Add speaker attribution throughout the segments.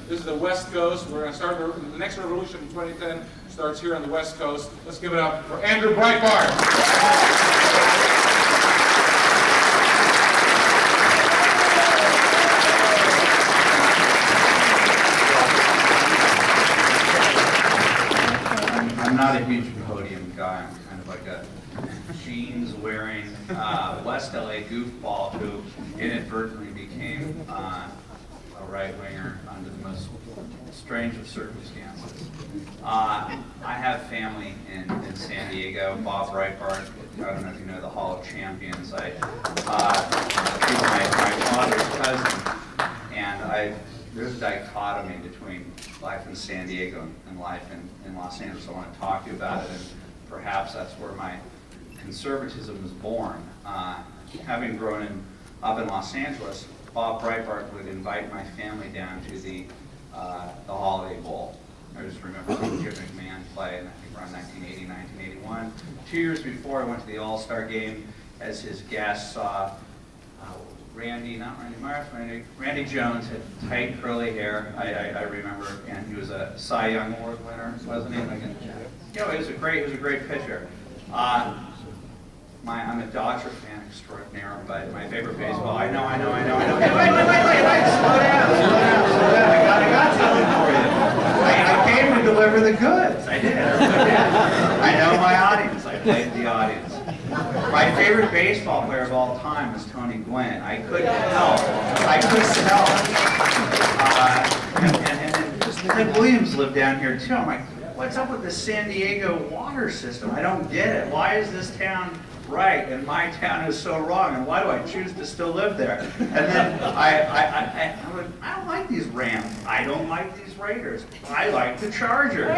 Speaker 1: This is the West Coast. We're going to start the next revolution in 2010 starts here on the West Coast. Let's give it up for Andrew Breitbart.
Speaker 2: I'm not a huge podium guy. I'm kind of like a jeans-wearing West LA goofball who inadvertently became a right-winger under the most strange of circumstances. I have family in San Diego. Bob Breitbart, I don't know if you know the Hall of Champions. He's my father's cousin, and there's a dichotomy between life in San Diego and life in Los Angeles. I want to talk to you about it, and perhaps that's where my conservatism was born. Having grown up in Los Angeles, Bob Breitbart would invite my family down to the Holiday Bowl. I just remember Jim McMahon play, and I think around 1980, 1981. 2 years before, I went to the All-Star game as his guest, saw Randy Jones had tight curly hair, I remember, and he was a Cy Young Award winner, wasn't he? He was a great pitcher. I'm a Dodger fan extraordinaire, but my favorite baseball. I know. Hey, wait, slow down. I got something for you. I came to deliver the goods. I did. I know my audience. I played the audience. My favorite baseball player of all time was Tony Gwynn. I couldn't help. And Ted Williams lived down here too. I'm like, what's up with the San Diego water system? I don't get it. Why is this town right and my town is so wrong, and why do I choose to still live there? And then I'm like, I don't like these Rams. I don't like these Raiders. I like the Chargers.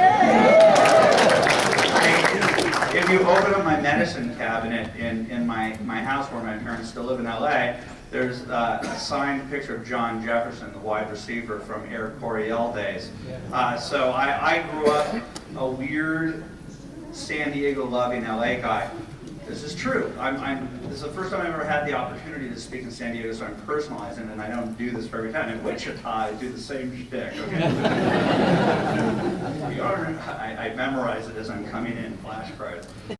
Speaker 2: If you open up my medicine cabinet in my house where my parents still live in LA, there's a signed picture of John Jefferson, the wide receiver from Air Coryell days. So I grew up a weird San Diego loving LA guy. This is true. This is the first time I've ever had the opportunity to speak in San Diego, so I'm personalizing it, and I don't do this for every time. In Wichita, I do the same shtick. Okay? I memorize it as I'm coming in, flashcards.